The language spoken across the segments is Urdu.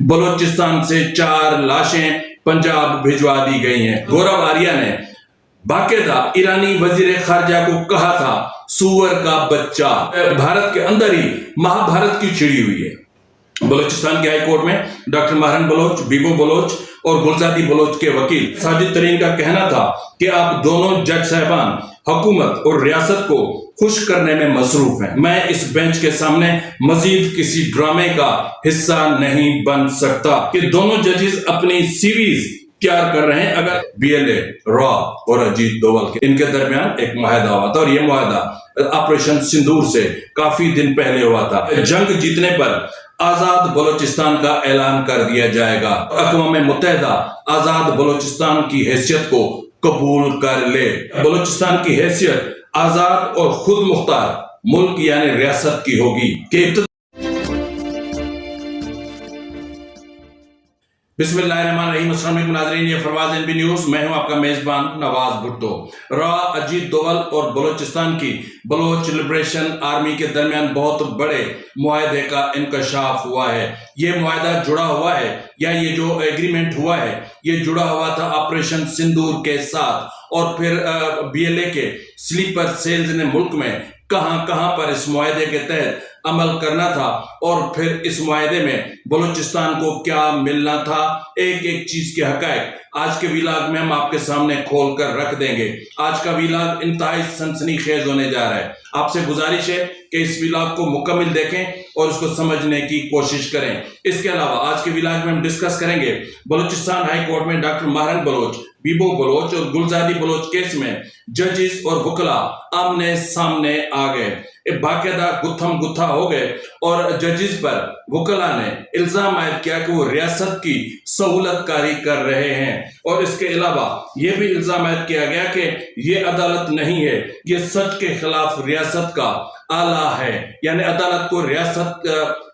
بلوچستان سے 4 لاشیں پنجاب بھجوا دی گئی ہیں۔ گورو آریہ نے باقاعدہ ایرانی وزیر خارجہ کو کہا تھا سور کا بچہ، بھارت کے اندر ہی مہابھارت کی چھڑی ہوئی ہے۔ بلوچستان کے ہائی کورٹ میں ڈاکٹر ماہرن بلوچ، بیبو بلوچ اور گلزادی بلوچ کے وکیل ساجد ترین کا کہنا تھا کہ آپ دونوں جج صاحبان حکومت اور ریاست کو خوش کرنے میں مصروف ہیں۔ میں اس بینچ کے سامنے مزید کسی ڈرامے کا حصہ نہیں بن سکتا کہ دونوں ججز اپنی سیریز تیار کر رہے ہیں۔ اگر بی ایل اے، را اور اجیت دوول ان کے درمیان ایک معاہدہ ہوا تھا، اور یہ معاہدہ آپریشن سندور سے کافی دن پہلے ہوا تھا۔ جنگ جیتنے پر آزاد بلوچستان کا اعلان کر دیا جائے گا، اقوام متحدہ آزاد بلوچستان کی حیثیت کو قبول کر لے۔ بلوچستان کی حیثیت آزاد اور خود مختار ملک یعنی ریاست کی ہوگی کہ بسم اللہ الرحمن الرحیم۔ السلام علیکم ناظرین، یہ فروز این بی نیوز، میں ہوں آپ کا میزبان نواز بھٹو۔ را، اجیت دوول اور بلوچستان کی بلوچ لبریشن آرمی کے درمیان بہت بڑے معاہدے کا انکشاف ہوا ہے۔ یہ معاہدہ جڑا ہوا ہے، یا یہ جو ایگریمنٹ ہوا ہے یہ جڑا ہوا تھا آپریشن سندور کے ساتھ، اور پھر بی ایل اے کے سلیپر سیلز نے ملک میں کہاں کہاں پر اس معاہدے کے تحت عمل کرنا تھا، اور پھر اس معاہدے میں بلوچستان کو کیا ملنا تھا۔ ایک ایک چیز کے حقائق آج کے ویلاگ میں ہم آپ کے سامنے کھول کر رکھ دیں گے۔ آج کا ویلاگ انتہائی سنسنی خیز ہونے جا رہا ہے۔ آپ سے گزارش ہے کہ اس ویلاگ کو مکمل دیکھیں اور اس کو سمجھنے کی کوشش کریں۔ اس کے علاوہ آج کے ویلاگ میں ہم ڈسکس کریں گے بلوچستان ہائی کورٹ میں ڈاکٹر ماہرن بلوچ، بیبو بلوچ اور گلزادی بلوچ کیس میں ججز اور وکلا آمنے سامنے آ گئے، باقاعدہ گتھم گتھا ہو گئے، اور ججز پر وکلا نے الزام عائد کیا کہ وہ ریاست کی سہولت کاری کر رہے ہیں، اور اس کے علاوہ یہ بھی الزام عائد کیا گیا کہ یہ عدالت نہیں ہے، یہ سچ کے خلاف ریاست کا آلہ ہے، یعنی عدالت کو ریاست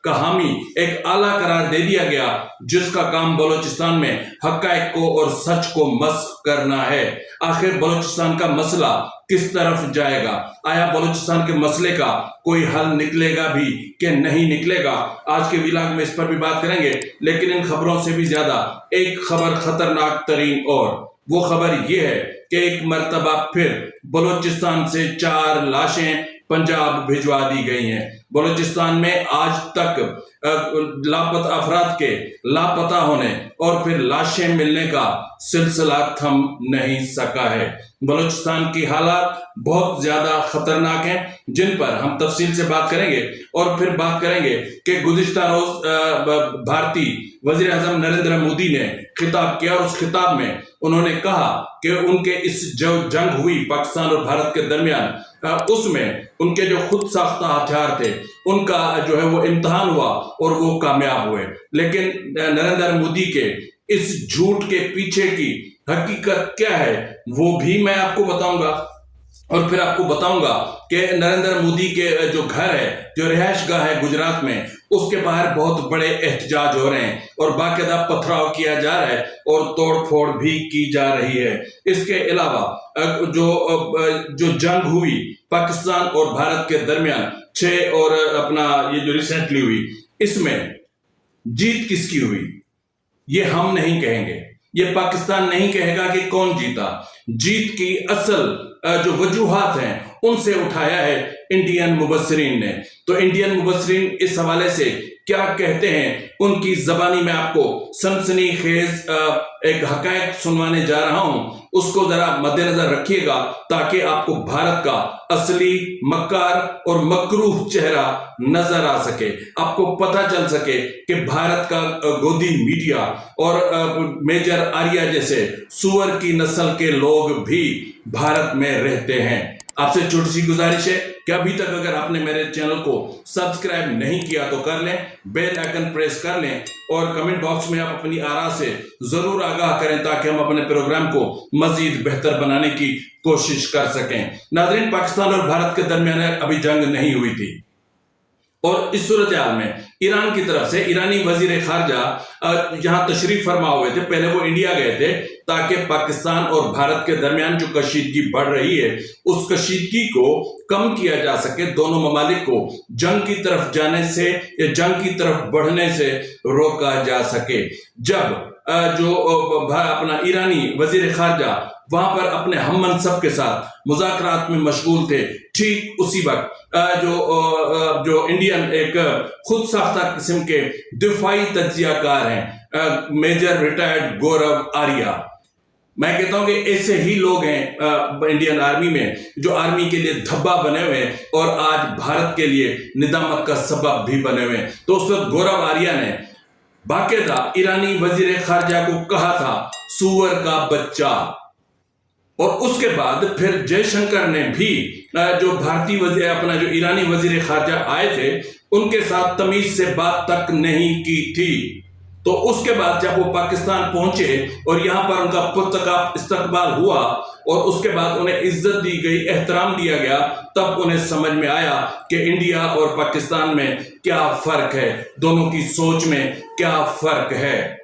کا حامی ایک آلہ قرار دے دیا گیا جس کا کام بلوچستان میں حقائق کو اور سچ کو مسخ کرنا ہے۔ آخر بلوچستان کا مسئلہ کس طرف جائے گا؟ آیا بلوچستان کے مسئلے کا کوئی حل نکلے گا بھی کہ نہیں نکلے گا؟ آج کے ویلاگ میں اس پر بھی بات کریں گے، لیکن ان خبروں سے بھی زیادہ ایک خبر خطرناک ترین، اور وہ خبر یہ ہے کہ ایک مرتبہ پھر بلوچستان سے 4 لاشیں پنجاب بھجوا دی گئی ہیں۔ بلوچستان میں آج تک لاپتہ افراد کے لاپتہ ہونے اور پھر لاشیں ملنے کا سلسلہ تھم نہیں سکا ہے۔ بلوچستان کی حالات بہت زیادہ خطرناک ہیں، جن پر ہم تفصیل سے بات کریں گے، اور پھر بات کریں گے کہ گزشتہ روز بھارتی وزیر اعظم نریندر مودی نے خطاب کیا، اور اس خطاب میں انہوں نے کہا کہ ان کے اس جنگ ہوئی پاکستان اور بھارت کے درمیان، اس میں ان کے جو خود ساختہ ہتھیار تھے ان کا جو ہے وہ امتحان ہوا اور وہ کامیاب ہوئے، لیکن نریندر مودی کے اس جھوٹ کے پیچھے کی حقیقت کیا ہے وہ بھی میں آپ کو بتاؤں گا، اور پھر آپ کو بتاؤں گا کہ نریندر مودی کے جو گھر ہے، جو رہائش گاہ ہے گجرات میں، اس کے باہر بہت بڑے احتجاج ہو رہے ہیں، اور باقاعدہ پتھراؤ کیا جا رہا ہے اور توڑ پھوڑ بھی کی جا رہی ہے۔ اس کے علاوہ جو جنگ ہوئی پاکستان اور بھارت کے درمیان 6 اور یہ جو ریسنٹلی ہوئی، اس میں جیت کس کی ہوئی یہ ہم نہیں کہیں گے، یہ پاکستان نہیں کہے گا کہ کون جیتا۔ جیت کی اصل جو وجوہات ہیں ان سے اٹھایا ہے انڈین مبصرین نے۔ تو انڈین مبصرین اس حوالے سے کیا کہتے ہیں، ان کی زبانی میں آپ کو سنسنی خیز ایک حقائق سنوانے جا رہا ہوں، اس کو ذرا مد نظر رکھیے گا تاکہ آپ کو بھارت کا اصلی مکار اور مکروہ چہرہ نظر آ سکے، آپ کو پتہ چل سکے کہ بھارت کا گودی میڈیا اور میجر آریہ جیسے سور کی نسل کے لوگ بھی بھارت میں رہتے ہیں۔ آپ سے چھوٹی سی گزارش ہے کہ ابھی تک اگر آپ نے میرے چینل کو سبسکرائب نہیں کیا تو کر لیں، بیل آئیکن پریس کر لیں، اور کمنٹ باکس میں آپ اپنی آراء سے ضرور آگاہ کریں تاکہ ہم اپنے پروگرام کو مزید بہتر بنانے کی کوشش کر سکیں۔ ناظرین، پاکستان اور بھارت کے درمیان ابھی جنگ نہیں ہوئی تھی، اور اس صورتحال میں ایران کی طرف سے ایرانی وزیر خارجہ یہاں تشریف فرما ہوئے تھے. پہلے وہ انڈیا گئے تھے تاکہ پاکستان اور بھارت کے درمیان جو کشیدگی بڑھ رہی ہے اس کشیدگی کو کم کیا جا سکے, دونوں ممالک کو جنگ کی طرف جانے سے یا جنگ کی طرف بڑھنے سے روکا جا سکے. جب جو اپنا ایرانی وزیر خارجہ وہاں پر اپنے ہم منصب کے ساتھ مذاکرات میں مشغول تھے, ٹھیک اسی وقت جو انڈین ایک خود ساختہ قسم کے دفاعی تجزیہ کار ہیں میجر ریٹائرڈ گورو آریہ, میں کہتا ہوں کہ ایسے ہی لوگ ہیں انڈین آرمی میں جو آرمی کے لیے دھبا بنے ہوئے ہیں اور آج بھارت کے لیے ندامت کا سبب بھی بنے ہوئے ہیں. تو اس وقت گورو آریہ نے باقاعدہ ایرانی وزیر خارجہ کو کہا تھا سور کا بچہ, اور اس کے بعد پھر جے شنکر نے بھی جو بھارتی جو ایرانی وزیر خارجہ آئے تھے ان کے ساتھ تمیز سے بات تک نہیں کی تھی. تو اس کے بعد جب وہ پاکستان پہنچے اور یہاں پر ان کا پرتکاپ استقبال ہوا اور اس کے بعد انہیں عزت دی گئی, احترام دیا گیا, تب انہیں سمجھ میں آیا کہ انڈیا اور پاکستان میں کیا فرق ہے, دونوں کی سوچ میں کیا فرق ہے.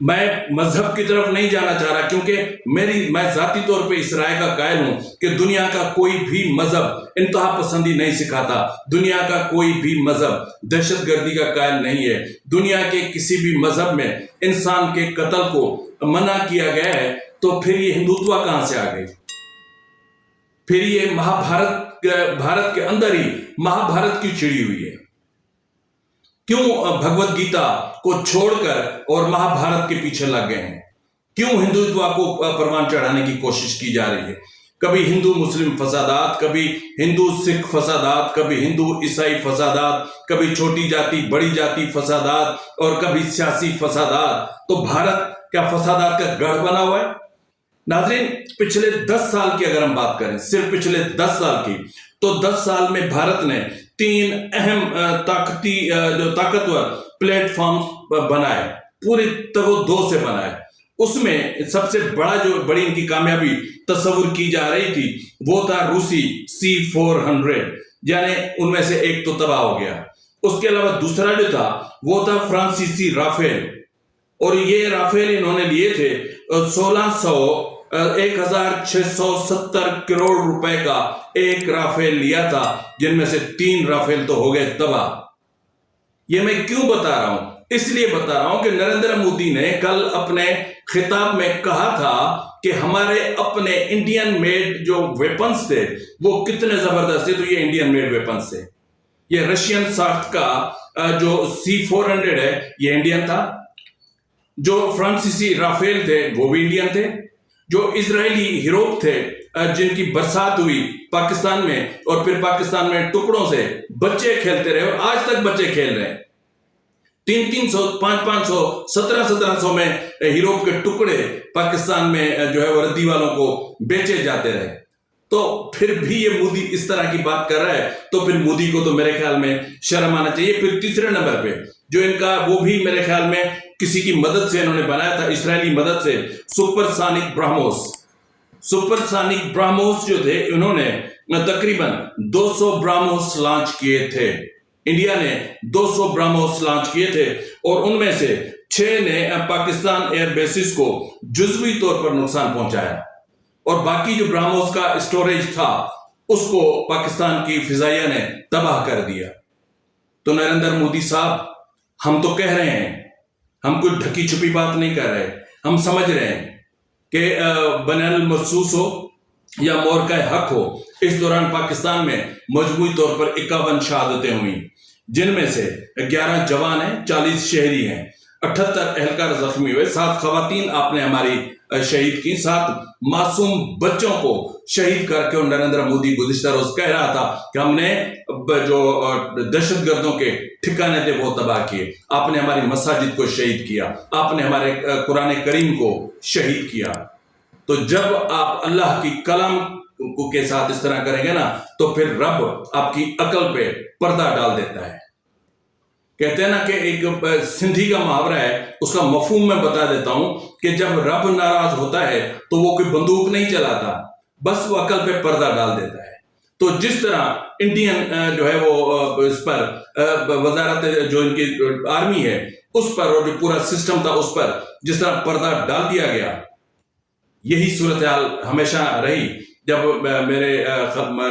میں مذہب کی طرف نہیں جانا چاہ رہا کیونکہ میں ذاتی طور پہ اس رائے کا قائل ہوں کہ دنیا کا کوئی بھی مذہب انتہا پسندی نہیں سکھاتا, دنیا کا کوئی بھی مذہب دہشت گردی کا قائل نہیں ہے. دنیا کے کسی بھی مذہب میں انسان کے قتل کو منع کیا گیا ہے, تو پھر یہ ہندوتوا کہاں سے آ گئی؟ پھر یہ بھارت کے اندر ہی مہابھارت کیوں چھڑی ہوئی ہے؟ کیوں بھگوت گیتا کو چھوڑ کر اور مہابھارت کے پیچھے لگ گئے ہیں؟ کیوں ہندوتوا کو پروان چڑھانے کی کوشش کی جا رہی ہے؟ کبھی ہندو مسلم فسادات, کبھی ہندو سکھ فسادات, کبھی ہندو عیسائی فسادات, کبھی چھوٹی جاتی بڑی جاتی فسادات, اور کبھی سیاسی فسادات. تو بھارت کیا فسادات کا گڑھ بنا ہوا ہے؟ ناظرین, پچھلے 10 سال کی اگر ہم بات کریں, صرف پچھلے 10 سال کی, تو 10 سال میں بھارت نے 3 اہم طاقتور پلیٹ فارم بنائے, پوری طرح 2 سے بنائے. اس میں سب سے بڑی ان کی کامیابی تصور کی جا رہی تھی وہ تھا روسی C-400, یعنی ان میں سے ایک تو تباہ ہو گیا. اس کے علاوہ دوسرا جو تھا وہ تھا فرانسیسی رافیل, اور یہ رافیل انہوں نے لیے تھے 1670 کروڑ روپے کا ایک رافیل لیا تھا, جن میں سے 3 رافیل تو ہو گئے تباہ. یہ میں کیوں بتا رہا ہوں؟ اس لیے بتا رہا ہوں کہ نریندر مودی نے کل اپنے خطاب میں کہا تھا کہ ہمارے اپنے انڈین میڈ جو ویپنز تھے وہ کتنے زبردست تھے. تو یہ انڈین میڈ ویپنز تھے. یہ رشین ساخت کا جو C-400 ہے یہ انڈین تھا, جو فرانسیسی رافیل تھے وہ بھی انڈین تھے, جو اسرائیلی ہیروپ تھے جن کی برسات ہوئی پاکستان میں اور پھر پاکستان میں ٹکڑوں سے بچے کھیلتے رہے اور آج تک بچے کھیل رہے ہیں. 300 500 1700 میں ہیروپ کے ٹکڑے پاکستان میں جو ہے وہ ردی والوں کو بیچے جاتے رہے. تو پھر بھی یہ مودی اس طرح کی بات کر رہا ہے, تو پھر مودی کو تو میرے خیال میں شرم آنا چاہیے. پھر تیسرے نمبر پہ جو ان کا وہ بھی میرے خیال میں کسی کی مدد سے انہوں نے بنایا تھا, اسرائیلی مدد سے, سپر سانک برہموس جو تھے, انہوں نے تقریباً 200 برہموس لانچ کیے تھے. انڈیا نے 200 برہموس لانچ کیے تھے اور ان میں سے 6 نے پاکستان ایئر بیسز کو جزوی طور پر نقصان پہنچایا, اور باقی جو برہموس کا اسٹوریج تھا اس کو پاکستان کی فضائیہ نے تباہ کر دیا. تو نریندر مودی صاحب, ہم تو کہہ رہے ہیں, ہم کوئی ڈھکی چھپی بات نہیں کر رہے, ہم سمجھ رہے ہیں کہ بن المرصوص ہو یا مورکہ حق ہو, اس دوران پاکستان میں مجموعی طور پر 51 شہادتیں ہوئیں, جن میں سے 11 جوان ہیں, 40 شہری ہیں, 78 اہلکار زخمی ہوئے, 7 خواتین آپ نے ہماری شہید کی, 7 معصوم بچوں کو شہید کر کے. اور نریندر مودی گزشتہ روز کہہ رہا تھا کہ ہم نے جو دہشت گردوں کے ٹھکانے تھے وہ تباہ کیے, آپ نے ہماری مساجد کو شہید کیا, آپ نے ہمارے قرآن کریم کو شہید کیا. تو جب آپ اللہ کی کلام کے ساتھ اس طرح کریں گے نا, تو پھر رب آپ کی عقل پہ پردہ ڈال دیتا ہے. کہتے ہیں نا کہ ایک سندھی کا محاورہ ہے, اس کا مفہوم میں بتا دیتا ہوں کہ جب رب ناراض ہوتا ہے تو وہ کوئی بندوق نہیں چلاتا, بس وہ عقل پہ پردہ ڈال دیتا ہے. تو جس طرح انڈین جو ہے وہ اس پر وزارت جو ان کی آرمی ہے اس پر اور جو پورا سسٹم تھا اس پر جس طرح پردہ ڈال دیا گیا، یہی صورتحال ہمیشہ رہی جب میرے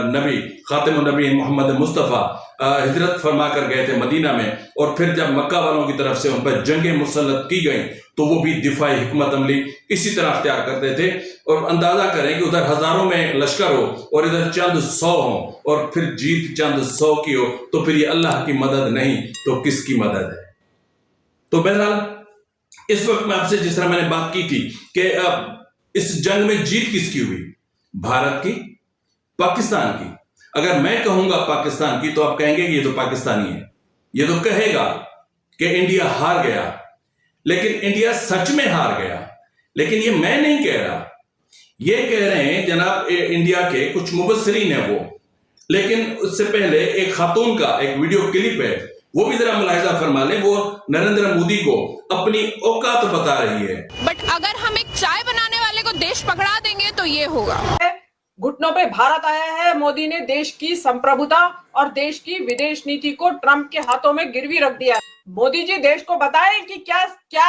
نبی خاتم النبی محمد مصطفیٰ ہجرت فرما کر گئے تھے مدینہ میں، اور پھر جب مکہ والوں کی طرف سے ان پر جنگیں مسلط کی گئیں تو وہ بھی دفاعی حکمت عملی اسی طرح اختیار کرتے تھے. اور اندازہ کریں کہ ادھر ہزاروں میں لشکر ہو اور ادھر چند سو ہوں اور پھر جیت چند سو کی ہو، تو پھر یہ اللہ کی مدد نہیں تو کس کی مدد ہے؟ تو بہرحال اس وقت میں آپ سے جس طرح میں نے بات کی تھی کہ اس جنگ میں جیت کس کی ہوئی؟ بھارت کی، پاکستان کی. اگر میں کہوں گا پاکستان کی تو آپ کہیں گے کہ یہ تو پاکستانی ہے، یہ تو کہے گا کہ انڈیا ہار گیا، لیکن انڈیا سچ میں ہار گیا. لیکن یہ میں نہیں کہہ رہا، یہ کہہ رہے ہیں جناب انڈیا کے کچھ مبصرین ہیں وہ. لیکن اس سے پہلے ایک خاتون کا ایک ویڈیو کلپ ہے، وہ بھی ذرا ملاحظہ فرما لیں. وہ نریندر مودی کو اپنی اوقات بتا رہی ہے. بٹ اگر ہم ایک چائے بنانے والے کو دیش پکڑا دیں گے تو یہ ہوگا. گھٹنوں پہ بھارت آیا ہے. مودی نے دیش کی سمپربھوتا اور دیش کی ودیش نیتی کو ٹرمپ کے ہاتھوں میں گروی رکھ دیا. مودی جی دیش کو بتائیں کہ کیا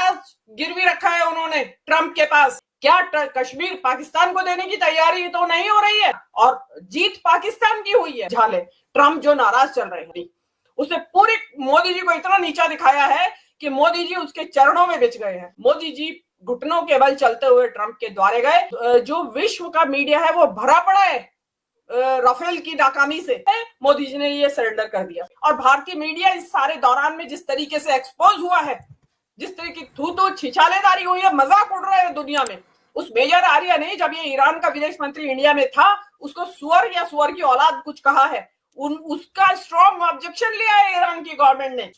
گروی رکھا ہے انہوں نے ٹرمپ کے پاس. کیا کشمیر پاکستان کو دینے کی تیاری تو نہیں ہو رہی ہے؟ اور جیت پاکستان کی ہوئی ہے. جھالے ٹرمپ جو ناراض چل رہے ہیں، اس نے پورے مودی جی کو اتنا نیچا دکھایا ہے کہ مودی جی اس کے چرنوں میں بچ گئے ہیں. مودی جی گھٹنوں کے بل چلتے ہوئے ٹرمپ کے دوارے گئے. جو وشو کا میڈیا ہے وہ بھرا پڑا ہے رافیل کی ناکامی سے. مودی جی نے یہ سرنڈر کر دیا. اور بھارتی میڈیا اس سارے دوران میں جس طریقے سے ایکسپوز ہوا ہے، جس طریقے کی تھو چھچالے داری ہوئی ہے، مذاق اڑ رہے ہیں دنیا میں. اس میجر آریہ نے جب یہ ایران کا ویدیش منتری انڈیا میں تھا اس کو سور یا سور کی اولاد کچھ کہا ہے، اس کا اسٹرانگ آبجیکشن لیا ہے ایران کی گورنمنٹ نے.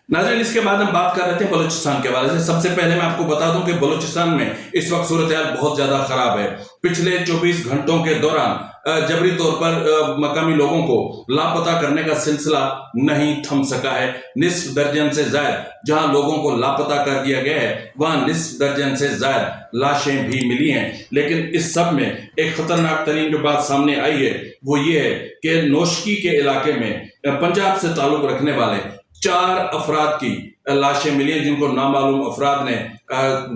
ناظرین اس کے بعد ہم بات کر رہے تھے بلوچستان کے حوالے سے. سب سے پہلے میں آپ کو بتا دوں کہ بلوچستان میں اس وقت صورتحال بہت زیادہ خراب ہے. پچھلے 24 گھنٹوں کے دوران جبری طور پر مقامی لوگوں کو لاپتہ کرنے کا سلسلہ نہیں تھم سکا ہے. نصف درجن سے زائد جہاں لوگوں کو لاپتہ کر دیا گیا ہے وہاں نصف درجن سے زائد لاشیں بھی ملی ہیں. لیکن اس سب میں ایک خطرناک ترین جو بات سامنے آئی ہے وہ یہ ہے کہ نوشکی کے علاقے میں پنجاب سے تعلق رکھنے والے 4 افراد کی لاشیں ملی ہیں جن کو نامعلوم افراد نے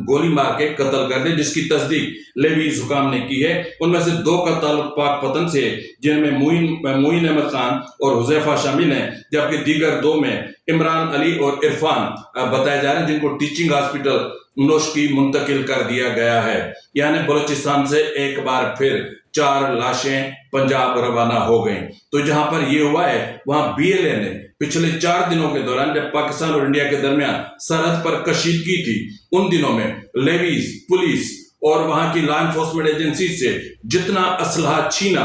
گولی مار کے قتل کر دیا، جس کی تصدیق لیوی حکام نے کی ہے. ان میں سے 2 کا تعلق پاک پتن سے جن میں معین احمد خان اور حذیفہ شامل ہیں، جبکہ دیگر 2 میں عمران علی اور عرفان بتائے جا رہے ہیں جن کو ٹیچنگ ہاسپٹل نوشکی منتقل کر دیا گیا ہے. یعنی بلوچستان سے ایک بار پھر 4 لاشیں پنجاب روانہ ہو گئیں. تو جہاں پر یہ ہوا ہے وہاں BLA نے پچھلے 4 دنوں کے دوران جب پاکستان اور انڈیا کے درمیان سرحد پر کشیدگی تھی ان دنوں میں لیویز، پولیس اور وہاں کی لا انفورسمنٹ ایجنسی سے جتنا اسلحہ چھینا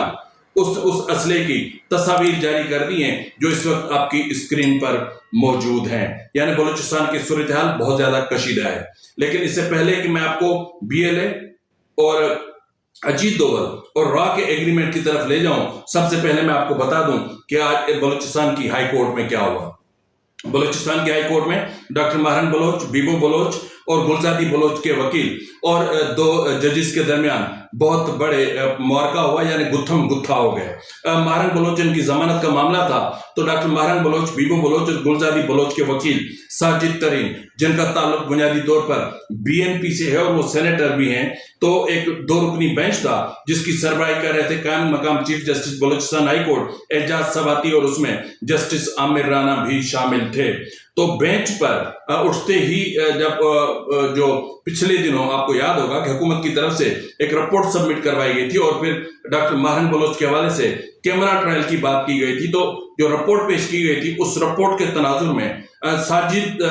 اس اسلحے کی تصاویر جاری کر دی ہیں جو اس وقت آپ کی اسکرین پر موجود ہیں. یعنی بلوچستان کی صورتحال بہت زیادہ کشیدہ ہے. لیکن اس سے پہلے کہ میں آپ کو BLA اور اجیت دوول اور را کے ایگریمنٹ کی طرف لے جاؤں، سب سے پہلے میں آپ کو بتا دوں کہ آج بلوچستان کی ہائی کورٹ میں کیا ہوا. بلوچستان کی ہائی کورٹ میں ڈاکٹر ماہرن بلوچ، بیبو بلوچ اور گلزادی بلوچ کے وکیل اور 2 ججز کے درمیان بہت بڑے معرکہ ہوا، یعنی گتھم گتھا ہو گئے. ماہرن بلوچ ان کی ضمانت کا معاملہ تھا تو ڈاکٹر ماہرن بلوچ، بیبو بلوچ اور گلزادی بلوچ کے وکیل ساجد ترین جن کا تعلق بنیادی طور پر BNP سے ہے اور وہ سینیٹر بھی ہیں، تو ایک 2 رکنی بینچ تھا جس کی سربراہی کر رہے تھے قائم مقام chief justice Balochistan high court Ejaz Swati, اور اس میں جسٹس عامر رانا بھی شامل تھے. تو بینچ پر اٹھتے ہی جب جو پچھلے دنوں آپ کو یاد ہوگا کہ حکومت کی طرف سے ایک رپورٹ سبمٹ کروائی گئی تھی اور پھر ڈاکٹر ماہرن بلوچ کے حوالے سے کیمرہ ٹرائل کی بات کی گئی تھی، تو جو رپورٹ پیش کی گئی تھی اس رپورٹ کے تناظر میں ساجد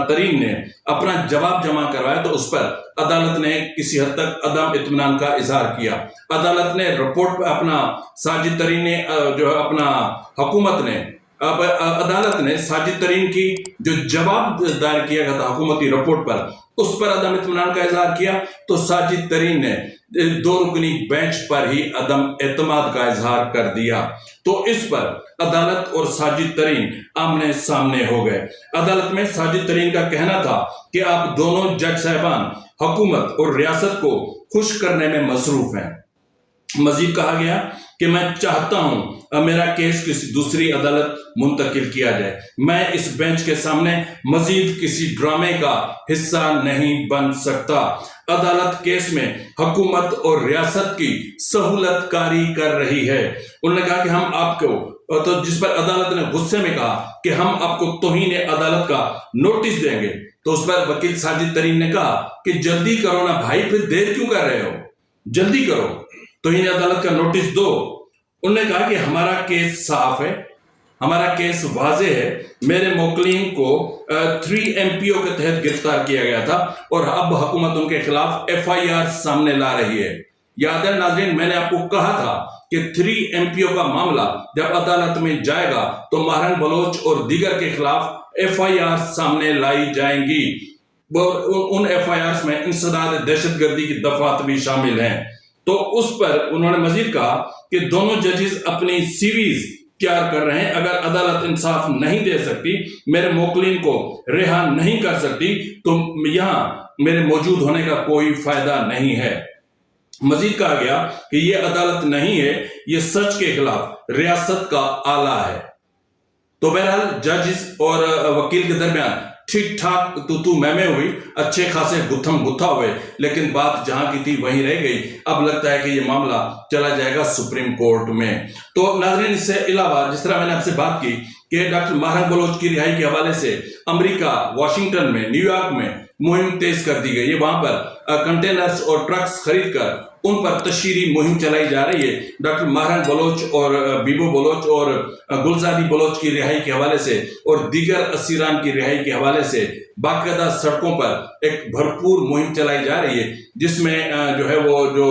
ترین نے اپنا جواب جمع کروایا تو اس پر عدالت نے کسی حد تک عدم اطمینان کا اظہار کیا. عدالت نے رپورٹ پر اپنا ساجد ترین نے جو اپنا حکومت نے عدالت نے ساجد ترین کی جو جواب دائر کیا گیا تھا حکومتی رپورٹ پر اس پر عدم اطمینان کا اظہار کیا تو ساجد ترین نے 2 رکنی بینچ پر ہی عدم اعتماد کا اظہار کر دیا. تو اس پر عدالت اور ساجد ترین آمنے سامنے ہو گئے. عدالت میں ساجد ترین کا کہنا تھا کہ آپ دونوں جج صاحبان حکومت اور ریاست کو خوش کرنے میں مصروف ہیں. مزید کہا گیا کہ میں چاہتا ہوں میرا کیس کسی دوسری عدالت منتقل کیا جائے. میں اس بینچ کے سامنے مزید کسی ڈرامے کا حصہ نہیں بن سکتا. عدالت کیس میں حکومت اور ریاست کی سہولت کاری کر رہی ہے. انہوں نے کہا کہ ہم آپ کو، تو جس پر عدالت نے غصے میں کہا کہ ہم آپ کو توہین عدالت کا نوٹس دیں گے، تو اس پر وکیل ساجد ترین نے کہا کہ جلدی کرو نا بھائی، پھر دیر کیوں کر رہے ہو، جلدی کرو، توہین عدالت کا نوٹس دو. انہوں نے کہا کہ ہمارا کیس صاف ہے، ہمارا کیس واضح ہے. میرے موکلین کو 3 MPO کے تحت گرفتار کیا گیا تھا اور اب حکومت ان کے خلاف FIR سامنے لا رہی ہے. یاد ہے ناظرین، میں نے آپ کو کہا تھا کہ 3 MPO کا معاملہ جب عدالت میں جائے گا تو ماہرنگ بلوچ اور دیگر کے خلاف FIR سامنے لائی جائیں گی. ان FIRs میں انسداد دہشت گردی کی دفعات بھی شامل ہیں. تو اس پر انہوں نے مزید کہا کہ دونوں ججز اپنی CVs تیار کر رہے ہیں. اگر عدالت انصاف نہیں دے سکتی، میرے موکلین کو رہا نہیں کر سکتی، تو یہاں میرے موجود ہونے کا کوئی فائدہ نہیں ہے. مزید کہا گیا کہ یہ عدالت نہیں ہے، یہ سچ کے خلاف ریاست کا آلہ ہے. تو بہرحال ججز اور وکیل کے درمیان ٹھیک ٹھاک تو میں ہوئی، اچھے خاصے گتھم گتھا ہوئے، لیکن بات جہاں کی تھی وہیں رہ گئی. اب لگتا ہے کہ یہ معاملہ چلا جائے گا سپریم کورٹ میں. تو ناظرین، اس سے علاوہ جس طرح میں نے آپ سے بات کی کہ ڈاکٹر ماہرنگ بلوچ کی رہائی کے حوالے سے امریکہ، واشنگٹن میں، نیو یارک میں مہم تیز کر دی گئی ہے. وہاں پر کنٹینرز اور ٹرکس خرید کر ان پر تشہیری مہم چلائی جا رہی ہے. ڈاکٹر ماہرنگ بلوچ اور بیبو بلوچ اور گلزادی بلوچ کی رہائی کے حوالے سے اور دیگر اسیران کی رہائی کے حوالے سے باقاعدہ سڑکوں پر ایک بھرپور مہم چلائی جا رہی ہے، جس میں جو ہے وہ جو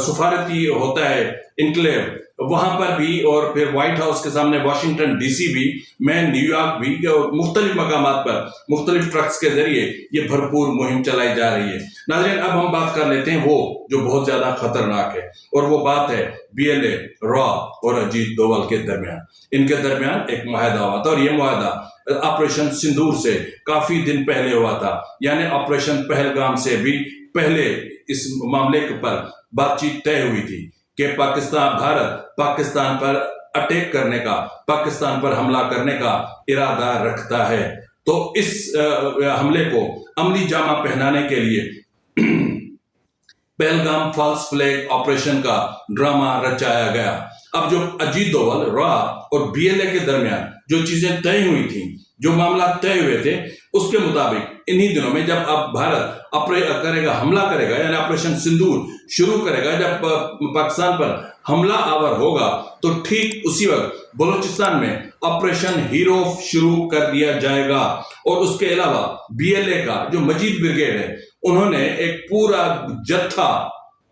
سفارتی ہوتا ہے انکلیو، وہاں پر بھی، اور پھر وائٹ ہاؤس کے سامنے واشنگٹن DC بھی، میں نیو یارک بھی، مختلف مقامات پر مختلف ٹرکس کے ذریعے یہ بھرپور مہم چلائی جا رہی ہے. ناظرین، اب ہم بات کر لیتے ہیں وہ جو بہت زیادہ خطرناک ہے، اور وہ بات ہے BLA، را اور اجیت دوول کے درمیان. ان کے درمیان ایک معاہدہ ہوا تھا، اور یہ معاہدہ آپریشن سندور سے کافی دن پہلے ہوا تھا. یعنی آپریشن پہلگام سے بھی پہلے اس معاملے پر بات چیت طے ہوئی تھی کہ بھارت پاکستان پر اٹیک کرنے کا، پاکستان پر حملہ کرنے کا ارادہ رکھتا ہے. تو اس حملے کو عملی جامہ پہنانے کے لیے پہلگام فالس فلیگ آپریشن کا ڈرامہ رچایا گیا. اب جو اجیت دوول، را اور BLA کے درمیان جو چیزیں طے ہوئی تھیں، جو معاملات طے ہوئے تھے، اس کے مطابق انہی دنوں میں جب اب بھارت کرے گا، حملہ کرے گا، یعنی آپریشن سندور شروع کرے گا، جب پاکستان پر حملہ آور ہوگا، تو ٹھیک اسی وقت بلوچستان میں آپریشن ہیرو شروع کر دیا جائے گا. اور اس کے علاوہ BLA کا جو مجید بریگیڈ ہے، انہوں نے ایک پورا جتھا،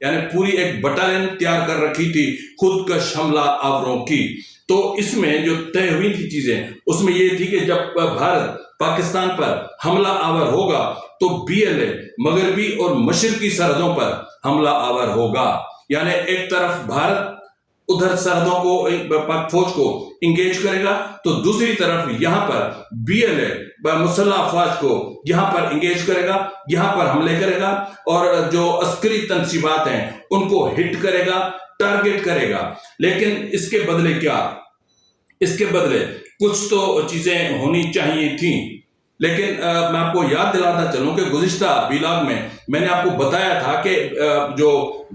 یعنی پوری ایک بٹالین تیار کر رکھی تھی خودکش حملہ آوروں کی. تو اس میں جو طے ہوئی تھی چیزیں، اس میں یہ تھی کہ جب بھارت پاکستان پر حملہ آور ہوگا تو BLA مغربی اور مشرقی سرحدوں پر حملہ آور ہوگا. یعنی ایک طرف بھارت ادھر سرحدوں کو، پاک فوج کو انگیج کرے گا، تو دوسری طرف یہاں پر BLA مسلح افواج کو یہاں پر انگیج کرے گا، یہاں پر حملے کرے گا، اور جو عسکری تنصیبات ہیں ان کو ہٹ کرے گا، ٹارگٹ کرے گا. لیکن اس کے بدلے کیا؟ اس کے بدلے کچھ تو چیزیں ہونی چاہیے تھیں. لیکن میں آپ کو یاد دلاتا چلوں کہ گزشتہ ویلاگ میں نے آپ کو بتایا تھا کہ جو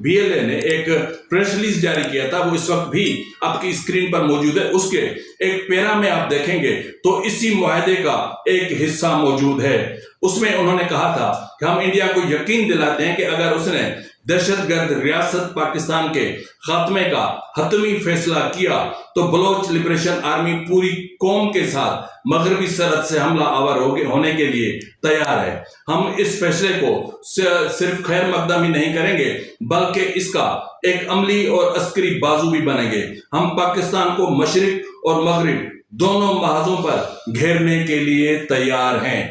BLA نے ایک پریس ریلیز جاری کیا تھا، وہ اس وقت بھی آپ کی اسکرین پر موجود ہے. اس کے ایک پیرا میں آپ دیکھیں گے تو اسی معاہدے کا ایک حصہ موجود ہے. اس میں انہوں نے کہا تھا کہ ہم انڈیا کو یقین دلاتے ہیں کہ اگر اس نے دہشت گرد ریاست پاکستان کے خاتمے کا حتمی فیصلہ کیا تو بلوچ لبریشن آرمی پوری قوم کے ساتھ مغربی سرحد سے حملہ آور ہونے کے لیے تیار ہے. ہم اس فیصلے کو صرف خیر مقدم ہی نہیں کریں گے، بلکہ اس کا ایک عملی اور عسکری بازو بھی بنیں گے. ہم پاکستان کو مشرق اور مغرب دونوں محاذوں پر گھیرنے کے لیے تیار ہیں.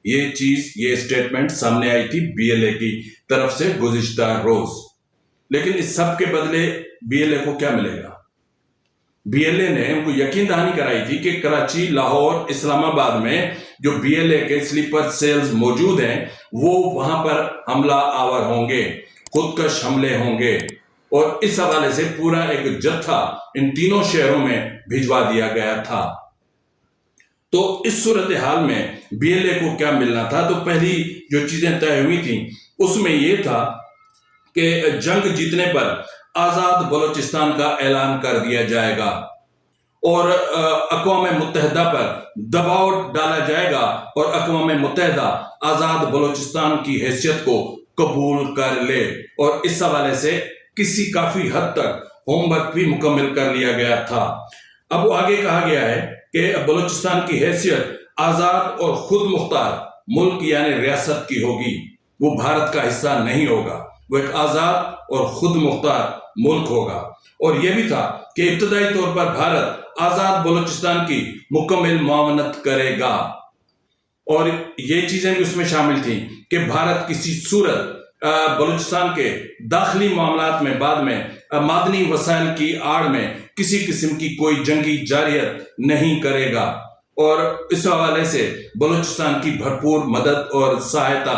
یہ سٹیٹمنٹ سامنے آئی تھی BLA کی طرف سے گزشتہ روز. لیکن اس سب کے بدلے BLA کو کیا ملے گا؟ BLA نے ان کو یقین دہانی کرائی تھی کہ کراچی، لاہور، اسلام آباد میں جو BLA کے سلیپر سیلز موجود ہیں وہ وہاں پر حملہ آور ہوں گے، خودکش حملے ہوں گے. اور اس حوالے سے پورا ایک جتھا ان تینوں شہروں میں بھجوا دیا گیا تھا۔ تو اس صورتحال میں بی ایل اے کو کیا ملنا تھا؟ تو پہلی جو چیزیں طے ہوئی تھیں اس میں یہ تھا کہ جنگ جیتنے پر آزاد بلوچستان کا اعلان کر دیا جائے گا اور اقوام متحدہ پر دباؤ ڈالا جائے گا اور اقوام متحدہ آزاد بلوچستان کی حیثیت کو قبول کر لے، اور اس حوالے سے کافی حد تک ہوم ورک بھی مکمل کر لیا گیا تھا۔ اب وہ آگے کہا گیا ہے کہ بلوچستان کی حیثیت آزاد اور خود مختار ملک یعنی ریاست کی ہوگی، وہ بھارت کا حصہ نہیں ہوگا، وہ ایک آزاد اور خود مختار ملک ہوگا۔ اور یہ بھی تھا کہ ابتدائی طور پر بھارت آزاد بلوچستان کی مکمل معاونت کرے گا، اور یہ چیزیں بھی اس میں شامل تھیں کہ بھارت کسی صورت بلوچستان کے داخلی معاملات میں بعد میں معدنی وسائل کی آڑ میں کسی قسم کی کوئی جنگی جارحیت نہیں کرے گا، اور اس حوالے سے بلوچستان کی بھرپور مدد اور سہایتا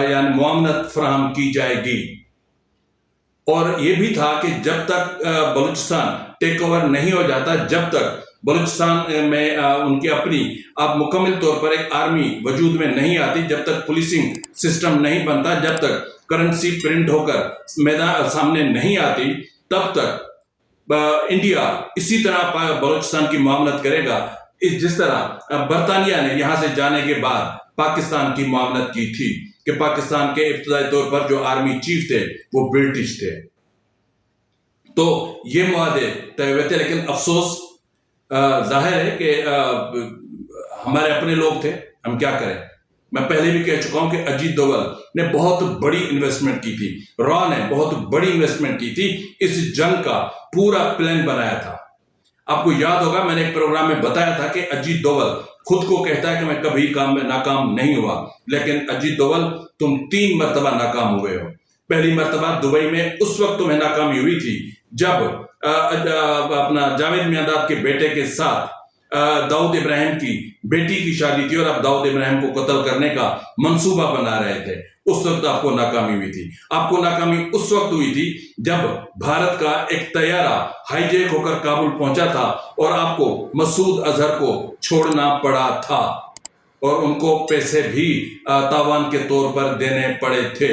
یعنی معاونت فراہم کی جائے گی۔ اور یہ بھی تھا کہ جب تک بلوچستان ٹیک اوور نہیں ہو جاتا، جب تک بلوچستان میں ان کی اپنی اب مکمل طور پر ایک آرمی وجود میں نہیں آتی، جب تک پولیسنگ سسٹم نہیں بنتا، جب تک کرنسی پرنٹ ہو کر میدان سامنے نہیں آتی، تب تک انڈیا اسی طرح بلوچستان کی معاونت کرے گا جس طرح برطانیہ نے یہاں سے جانے کے بعد پاکستان کی معاونت کی تھی، کہ پاکستان کے ابتدائی طور پر جو آرمی چیف تھے وہ برٹش تھے۔ تو یہ معاہدے طے ہوئے تھے، لیکن افسوس ظاہر ہے کہ ہمارے اپنے لوگ تھے، ہم کیا کریں۔ میں پہلے بھی کہہ چکا ہوں کہ اجیت دوول نے بہت بڑی انویسٹمنٹ کی تھی، را نے بہت بڑی انویسٹمنٹ کی تھی، اس جنگ کا پورا پلان بنایا تھا۔ آپ کو یاد ہوگا میں نے ایک پروگرام میں بتایا تھا کہ اجیت دوول خود کو کہتا ہے کہ میں کبھی کام میں ناکام نہیں ہوا، لیکن اجیت دوول تم 3 مرتبہ ناکام ہوئے ہو۔ پہلی مرتبہ دبئی میں اس وقت تمہیں ناکامی ہوئی تھی جب اپنا جاوید میانداد کے بیٹے کے ساتھ داؤد ابراہیم کی بیٹی کی شادی تھی، اور آپ داؤد ابراہیم کو قتل کرنے کا منصوبہ بنا رہے تھے، اس وقت آپ کو ناکامی ہوئی تھی۔ آپ کو ناکامی اس وقت ہوئی تھی جب بھارت کا ایک طیارہ ہائی جیک ہو کر کابل پہنچا تھا اور آپ کو مسعود اظہر کو چھوڑنا پڑا تھا، اور ان کو پیسے بھی تاوان کے طور پر دینے پڑے تھے۔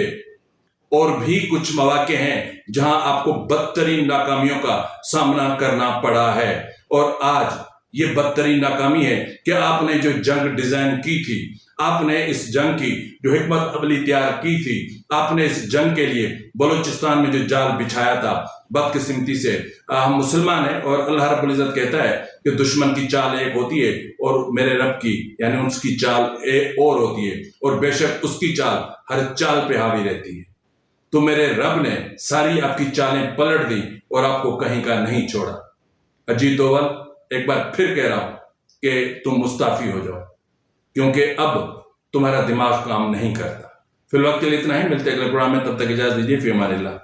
اور بھی کچھ مواقع ہیں جہاں آپ کو بدترین ناکامیوں کا سامنا کرنا پڑا ہے، اور آج یہ بدترین ناکامی ہے کہ آپ نے جو جنگ ڈیزائن کی تھی، آپ نے اس جنگ کی جو حکمت عملی تیار کی تھی، آپ نے اس جنگ کے لیے بلوچستان میں جو جال بچھایا تھا، بدقسمتی سے ہم مسلمان ہیں، اور اللہ رب العزت کہتا ہے کہ دشمن کی چال ایک ہوتی ہے اور میرے رب کی یعنی اس کی چال ایک اور ہوتی ہے، اور بے شک اس کی چال ہر چال پہ حاوی رہتی ہے۔ تو میرے رب نے ساری آپ کی چالیں پلٹ دی اور آپ کو کہیں کا نہیں چھوڑا۔ اجیت دوول ایک بار پھر کہہ رہا ہوں کہ تم مستعفی ہو جاؤ، کیونکہ اب تمہارا دماغ کام نہیں کرتا۔ فی الوقت کے لیے اتنا ہی، ملتے اگلے پروگرام میں، تب تک اجازت دیجیے، فی امان اللہ۔